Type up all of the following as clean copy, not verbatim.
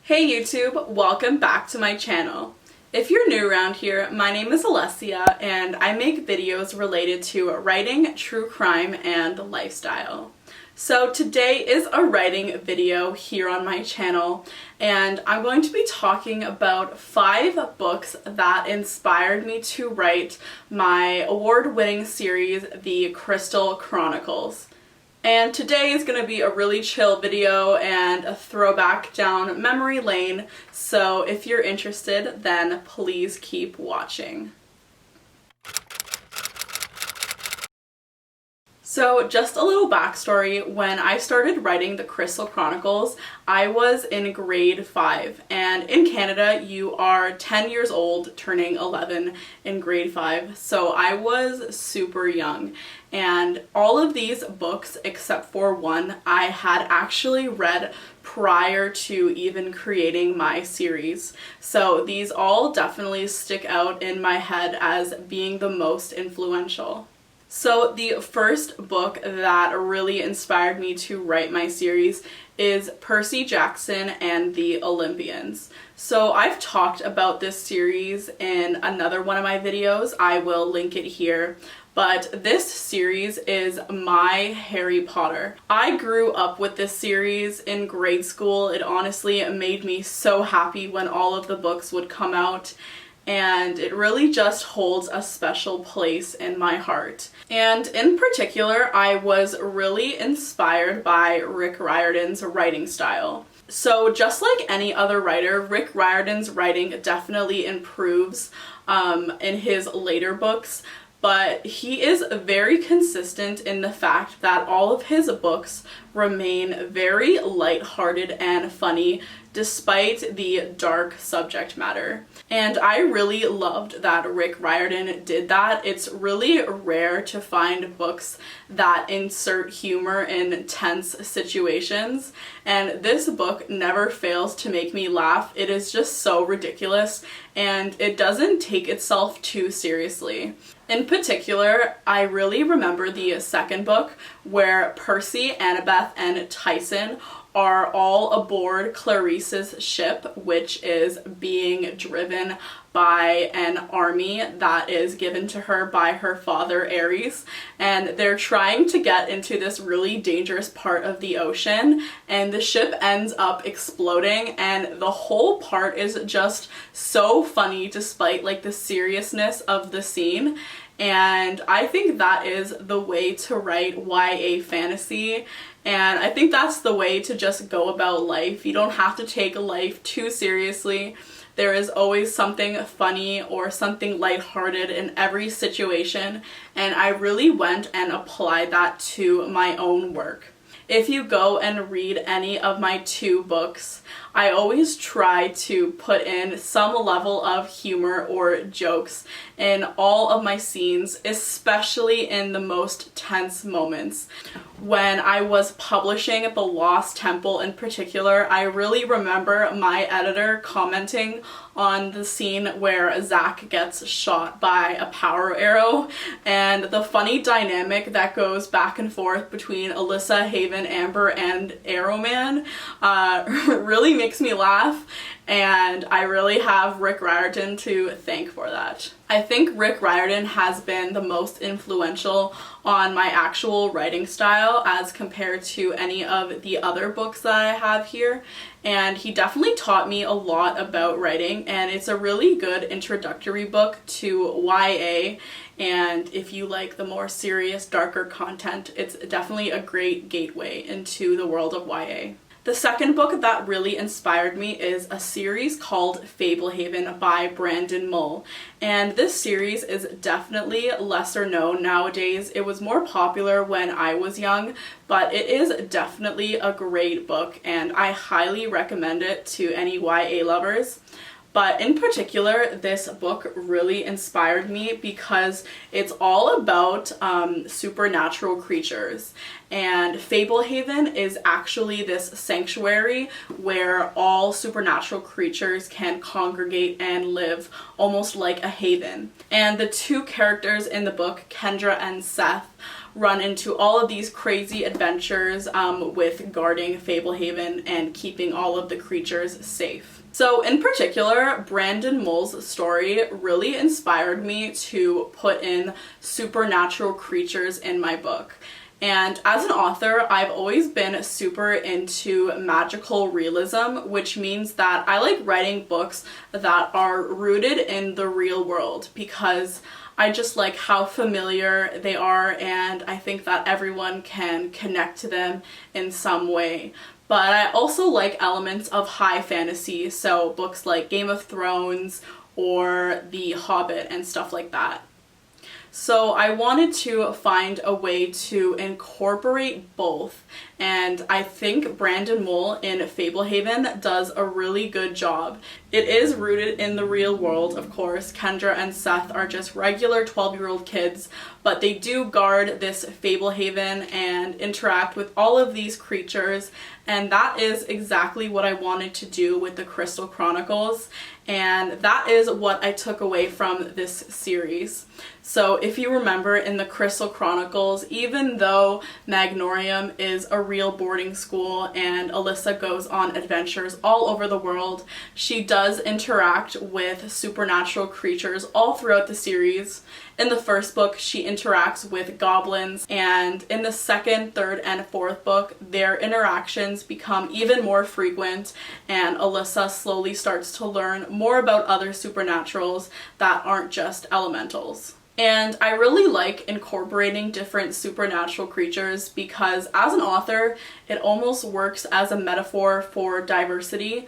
Hey YouTube, welcome back to my channel. If you're new around here, my name is Alessia and I make videos related to writing, true crime, and lifestyle. So today is a writing video here on my channel and I'm going to be talking about 5 books that inspired me to write my award-winning series, the Crystal Chronicles. And today is going to be a really chill video and a throwback down memory lane, so if you're interested, then please keep watching. So just a little backstory, when I started writing the Crystal Chronicles, I was in grade 5, and in Canada you are 10 years old turning 11 in grade 5, so I was super young. And all of these books, except for one, I had actually read prior to even creating my series. So these all definitely stick out in my head as being the most influential. So the first book that really inspired me to write my series is Percy Jackson and the Olympians. So I've talked about this series in another one of my videos. I will link it here. But this series is my Harry Potter. I grew up with this series in grade school. It honestly made me so happy when all of the books would come out, and it really just holds a special place in my heart. And in particular, I was really inspired by Rick Riordan's writing style. So just like any other writer, Rick Riordan's writing definitely improves in his later books, but he is very consistent in the fact that all of his books remain very lighthearted and funny despite the dark subject matter. And I really loved that Rick Riordan did that. It's really rare to find books that insert humor in tense situations, and this book never fails to make me laugh. It is just so ridiculous, and it doesn't take itself too seriously. In particular, I really remember the second book where Percy, Annabeth, and Tyson are all aboard Clarice's ship, which is being driven by an army that is given to her by her father Ares, and they're trying to get into this really dangerous part of the ocean, and the ship ends up exploding, and the whole part is just so funny despite like the seriousness of the scene. And I think that is the way to write YA fantasy, and I think that's the way to just go about life. You don't have to take life too seriously. There is always something funny or something lighthearted in every situation, and I really went and applied that to my own work. If you go and read any of my 2 books, I always try to put in some level of humor or jokes in all of my scenes, especially in the most tense moments. When I was publishing The Lost Temple in particular, I really remember my editor commenting on the scene where Zach gets shot by a power arrow, and the funny dynamic that goes back and forth between Alyssa, Haven, Amber, and Arrowman really makes me laugh, and I really have Rick Riordan to thank for that. I think Rick Riordan has been the most influential on my actual writing style as compared to any of the other books that I have here, and he definitely taught me a lot about writing, and it's a really good introductory book to YA, and if you like the more serious, darker content, it's definitely a great gateway into the world of YA. The second book that really inspired me is a series called Fablehaven by Brandon Mull, and this series is definitely lesser known nowadays. It was more popular when I was young, but it is definitely a great book and I highly recommend it to any YA lovers. But in particular, this book really inspired me because it's all about supernatural creatures. And Fablehaven is actually this sanctuary where all supernatural creatures can congregate and live, almost like a haven. And the two characters in the book, Kendra and Seth, run into all of these crazy adventures with guarding Fablehaven and keeping all of the creatures safe. So in particular, Brandon Mull's story really inspired me to put in supernatural creatures in my book. And as an author, I've always been super into magical realism, which means that I like writing books that are rooted in the real world because I just like how familiar they are, and I think that everyone can connect to them in some way. But I also like elements of high fantasy, so books like Game of Thrones or The Hobbit and stuff like that. So I wanted to find a way to incorporate both, and I think Brandon Mull in Fablehaven does a really good job. It is rooted in the real world, of course. Kendra and Seth are just regular 12-year-old kids, but they do guard this Fablehaven and interact with all of these creatures, and that is exactly what I wanted to do with the Crystal Chronicles, and that is what I took away from this series. So if you remember in the Crystal Chronicles, even though Magnorium is a real boarding school and Alessia goes on adventures all over the world, she does interact with supernatural creatures all throughout the series. In the first book, she interacts with goblins, and in the second, third, and fourth book, their interactions become even more frequent, and Alessia slowly starts to learn more about other supernaturals that aren't just elementals. And I really like incorporating different supernatural creatures because as an author, it almost works as a metaphor for diversity.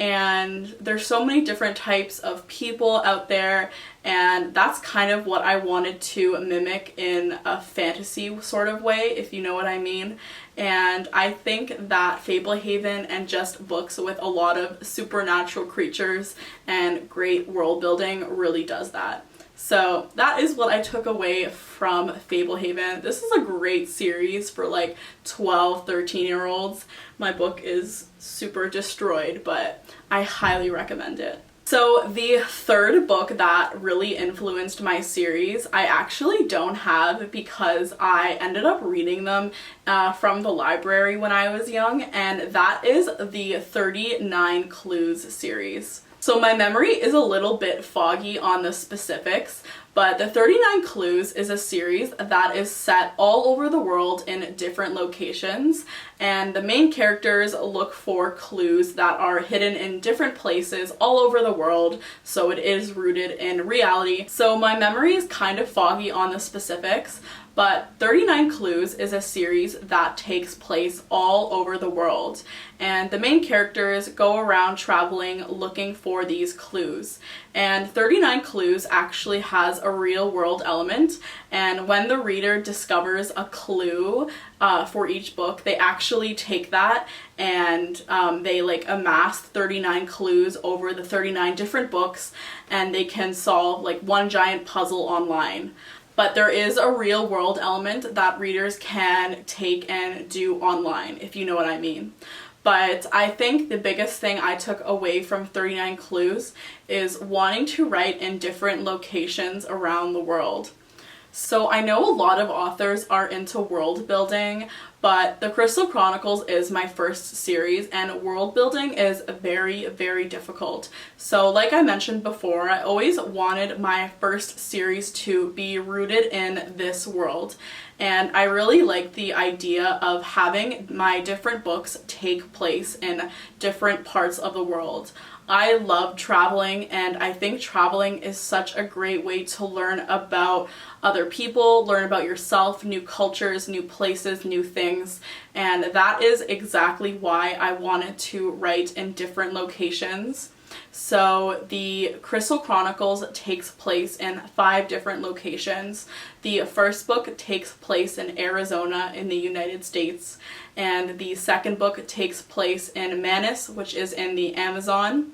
And there's so many different types of people out there, and that's kind of what I wanted to mimic in a fantasy sort of way, if you know what I mean. And I think that Fablehaven and just books with a lot of supernatural creatures and great world building really does that. So that is what I took away from Fablehaven. This is a great series for like 12, 13-year-olds. My book is super destroyed, but I highly recommend it. So the third book that really influenced my series, I actually don't have because I ended up reading them from the library when I was young, and that is the 39 Clues series. So my memory is a little bit foggy on the specifics, but the 39 Clues is a series that is set all over the world in different locations, and the main characters look for clues that are hidden in different places all over the world, so it is rooted in reality. So my memory is kind of foggy on the specifics, but 39 Clues is a series that takes place all over the world, and the main characters go around traveling looking for these clues. And 39 Clues actually has a real world element, and when the reader discovers a clue for each book, they actually take that and they like amass 39 clues over the 39 different books, and they can solve like one giant puzzle online. But there is a real world element that readers can take and do online, if you know what I mean. But I think the biggest thing I took away from 39 Clues is wanting to write in different locations around the world. So I know a lot of authors are into world building, but the Crystal Chronicles is my first series, and world building is very, very difficult. So like I mentioned before, I always wanted my first series to be rooted in this world. And I really like the idea of having my different books take place in different parts of the world. I love traveling, and I think traveling is such a great way to learn about other people, learn about yourself, new cultures, new places, new things, and that is exactly why I wanted to write in different locations. So the Crystal Chronicles takes place in 5 different locations. The first book takes place in Arizona in the United States, and the second book takes place in Manus, which is in the Amazon.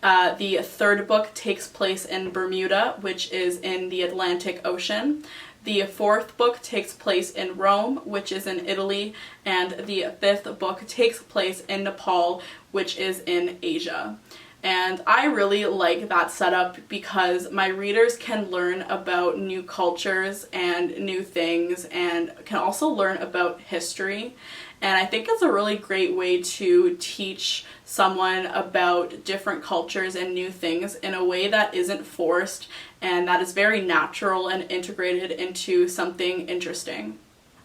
The third book takes place in Bermuda, which is in the Atlantic Ocean. The 4th book takes place in Rome, which is in Italy, and the 5th book takes place in Nepal, which is in Asia. And I really like that setup because my readers can learn about new cultures and new things and can also learn about history. And I think it's a really great way to teach someone about different cultures and new things in a way that isn't forced and that is very natural and integrated into something interesting.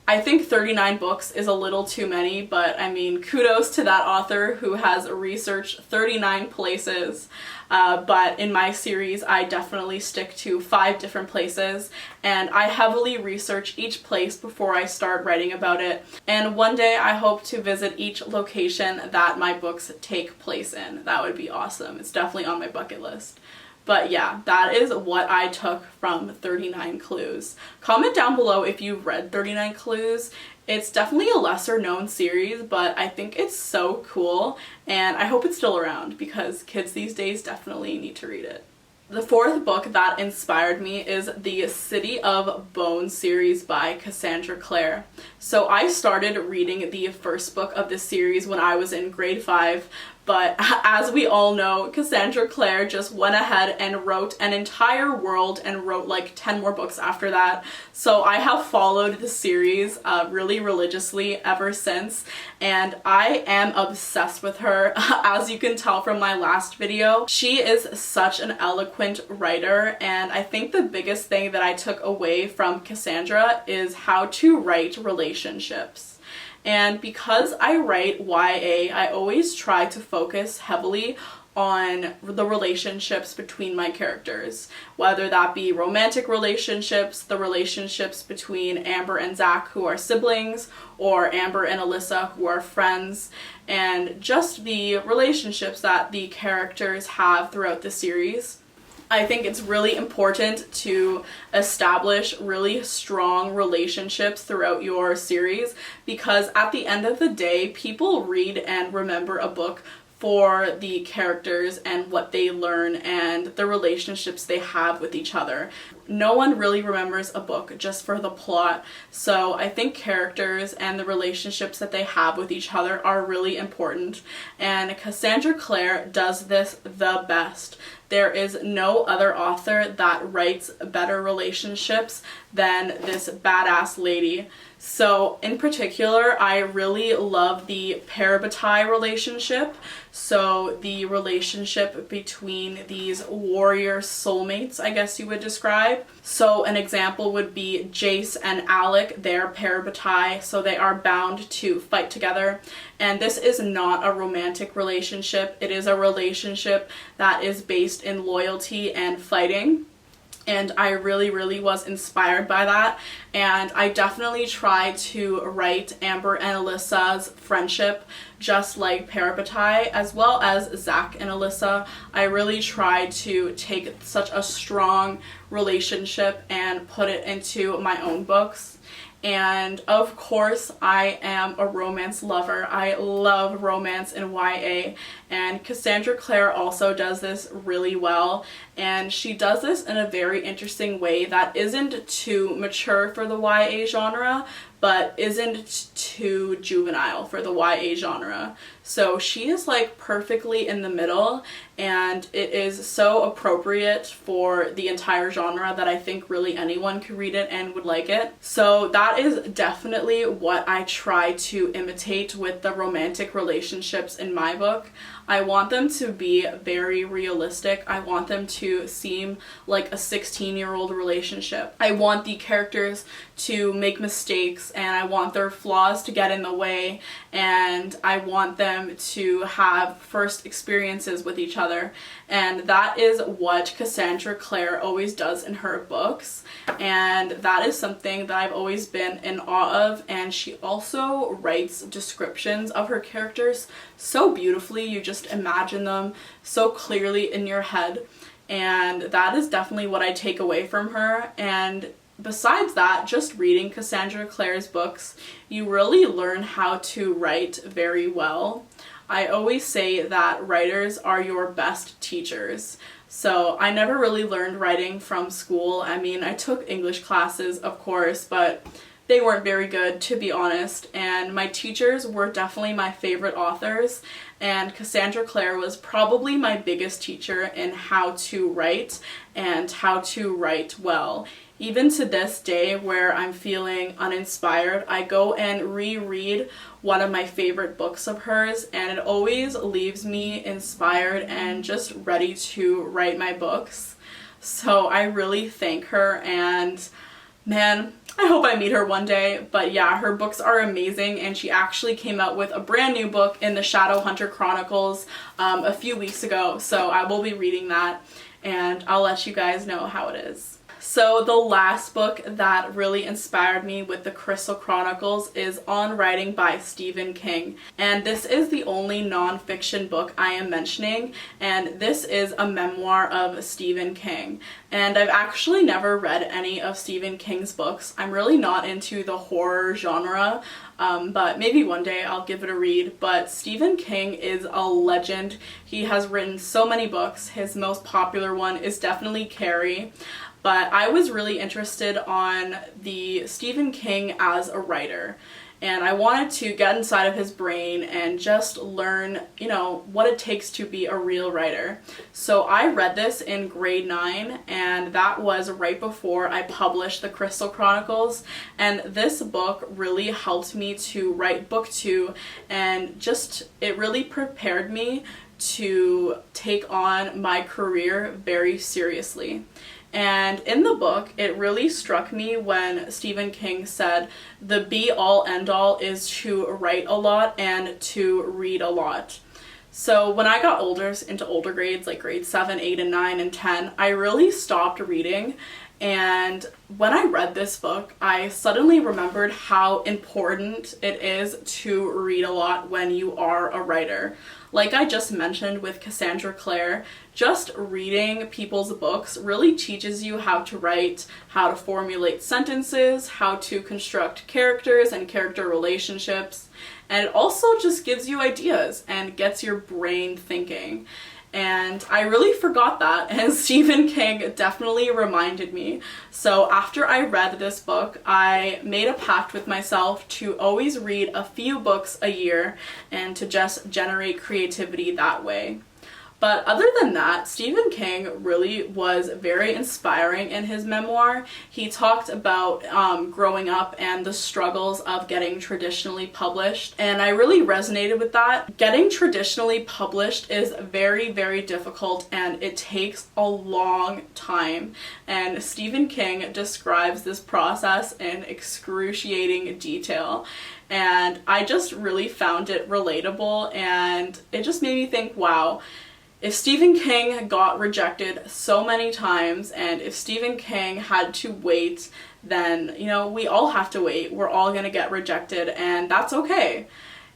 I think 39 books is a little too many, but I mean, kudos to that author who has researched 39 places. But in my series, I definitely stick to 5 different places, and I heavily research each place before I start writing about it. And one day I hope to visit each location that my books take place in. That would be awesome. It's definitely on my bucket list. But yeah, that is what I took from 39 Clues. Comment down below if you've read 39 Clues. It's definitely a lesser known series, but I think it's so cool, and I hope it's still around because kids these days definitely need to read it. The 4th book that inspired me is the City of Bones series by Cassandra Clare. So I started reading the 1st book of this series when I was in grade 5, but as we all know, Cassandra Clare just went ahead and wrote an entire world and wrote like 10 more books after that. So I have followed the series really religiously ever since, and I am obsessed with her. As you can tell from my last video, she is such an eloquent writer, and I think the biggest thing that I took away from Cassandra is how to write relationships. And because I write YA, I always try to focus heavily on the relationships between my characters, whether that be romantic relationships, the relationships between Amber and Zach, who are siblings, or Amber and Alessia, who are friends, and just the relationships that the characters have throughout the series. I think it's really important to establish really strong relationships throughout your series because at the end of the day, people read and remember a book for the characters and what they learn and the relationships they have with each other. No one really remembers a book just for the plot, so I think characters and the relationships that they have with each other are really important, and Cassandra Clare does this the best. There is no other author that writes better relationships than this badass lady. So in particular, I really love the parabatai relationship. So the relationship between these warrior soulmates, I guess you would describe. So an example would be Jace and Alec, they're parabatai, so they are bound to fight together. And this is not a romantic relationship. It is a relationship that is based in loyalty and fighting. And I really was inspired by that, and I definitely try to write Amber and Alyssa's friendship just like Parabatai, as well as Zach and Alessia. I really try to take such a strong relationship and put it into my own books. And of course, I am a romance lover. I love romance in YA, and Cassandra Clare also does this really well, and she does this in a very interesting way that isn't too mature for the YA genre, but isn't too juvenile for the YA genre. So she is like perfectly in the middle, and it is so appropriate for the entire genre that I think really anyone could read it and would like it. So that is definitely what I try to imitate with the romantic relationships in my book. I want them to be very realistic. I want them to seem like a 16-year-old relationship. I want the characters to make mistakes, and I want their flaws to get in the way, and I want them to have first experiences with each other. And that is what Cassandra Clare always does in her books, and that is something that I've always been in awe of. And she also writes descriptions of her characters so beautifully. You just imagine them so clearly in your head, and that is definitely what I take away from her. And besides that, just reading Cassandra Clare's books, you really learn how to write very well. I always say that writers are your best teachers. So I never really learned writing from school. I mean, I took English classes, of course, but they weren't very good, to be honest, and my teachers were definitely my favorite authors, and Cassandra Clare was probably my biggest teacher in how to write and how to write well. Even to this day, where I'm feeling uninspired, I go and reread one of my favorite books of hers, and it always leaves me inspired and just ready to write my books. So I really thank her, and man, I hope I meet her one day. But yeah, her books are amazing, and she actually came out with a brand new book in the Shadowhunter Chronicles a few weeks ago, so I will be reading that, and I'll let you guys know how it is. So the last book that really inspired me with the Crystal Chronicles is On Writing by Stephen King. And this is the only non-fiction book I am mentioning, and this is a memoir of Stephen King. And I've actually never read any of Stephen King's books. I'm really not into the horror genre, but maybe one day I'll give it a read. But Stephen King is a legend. He has written so many books. His most popular one is definitely Carrie. But I was really interested on the Stephen King as a writer, and I wanted to get inside of his brain and just learn, what it takes to be a real writer. So I read this in grade 9, and that was right before I published the Crystal Chronicles, and this book really helped me to write book 2, and it really prepared me to take on my career very seriously. And in the book, it really struck me when Stephen King said the be-all end-all is to write a lot and to read a lot. So when I got into older grades, like grades 7, 8, and 9, and 10, I really stopped reading. And when I read this book, I suddenly remembered how important it is to read a lot when you are a writer. Like I just mentioned with Cassandra Clare, just reading people's books really teaches you how to write, how to formulate sentences, how to construct characters and character relationships, and it also just gives you ideas and gets your brain thinking. And I really forgot that, and Stephen King definitely reminded me. So after I read this book, I made a pact with myself to always read a few books a year and to just generate creativity that way. But other than that, Stephen King really was very inspiring in his memoir. He talked about growing up and the struggles of getting traditionally published, and I really resonated with that. Getting traditionally published is very, very difficult, and it takes a long time. And Stephen King describes this process in excruciating detail. And I just really found it relatable, and it just made me think, wow, if Stephen King got rejected so many times, and if Stephen King had to wait, then, we all have to wait. We're all gonna get rejected, and that's okay.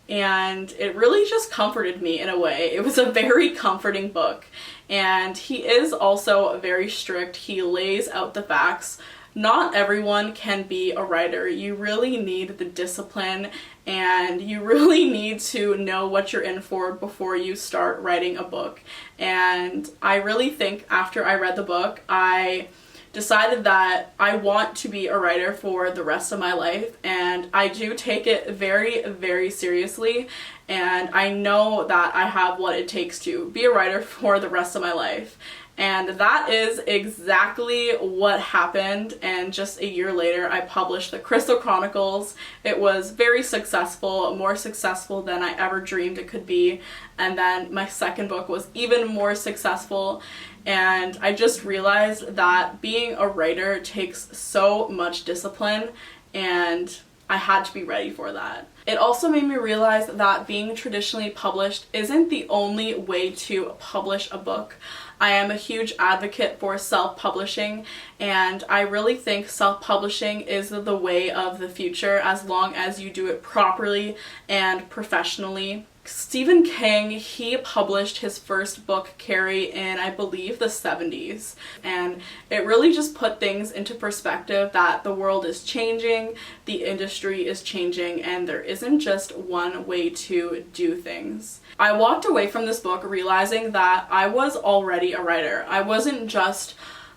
And it really just comforted me in a way. It was a very comforting book. And he is also very strict. He lays out the facts. Not everyone can be a writer. You really need the discipline, and you really need to know what you're in for before you start writing a book. And I really think after I read the book, I decided that I want to be a writer for the rest of my life, and I do take it very, very seriously, and I know that I have what it takes to be a writer for the rest of my life. And that is exactly what happened, and just a year later I published the Crystal Chronicles. It was very successful, more successful than I ever dreamed it could be, and then my second book was even more successful, and I just realized that being a writer takes so much discipline, and I had to be ready for that. It also made me realize that being traditionally published isn't the only way to publish a book. I am a huge advocate for self-publishing, and I really think self-publishing is the way of the future as long as you do it properly and professionally. Stephen King, he published his first book, Carrie, in I believe the 70s, and it really just put things into perspective that the world is changing, the industry is changing, and there isn't just one way to do things. I walked away from this book realizing that I was already a writer. I wasn't just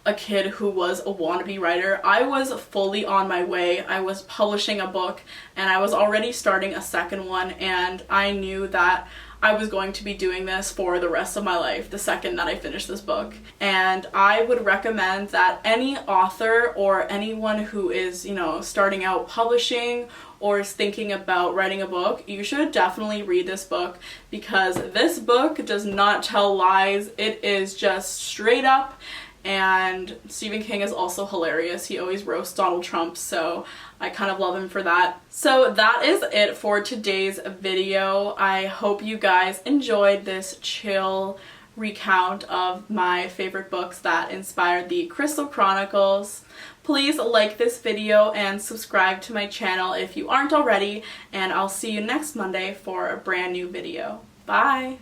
a kid who was a wannabe writer. I was fully on my way. I was publishing a book and I was already starting a second one, and I knew that I was going to be doing this for the rest of my life the second that I finished this book. And I would recommend that any author or anyone who is, starting out publishing or is thinking about writing a book, you should definitely read this book, because this book does not tell lies. It is just straight up. And Stephen King is also hilarious. He always roasts Donald Trump, so I kind of love him for that. So that is it for today's video. I hope you guys enjoyed this chill recount of my favorite books that inspired the Crystal Chronicles. Please like this video and subscribe to my channel if you aren't already, and I'll see you next Monday for a brand new video. Bye!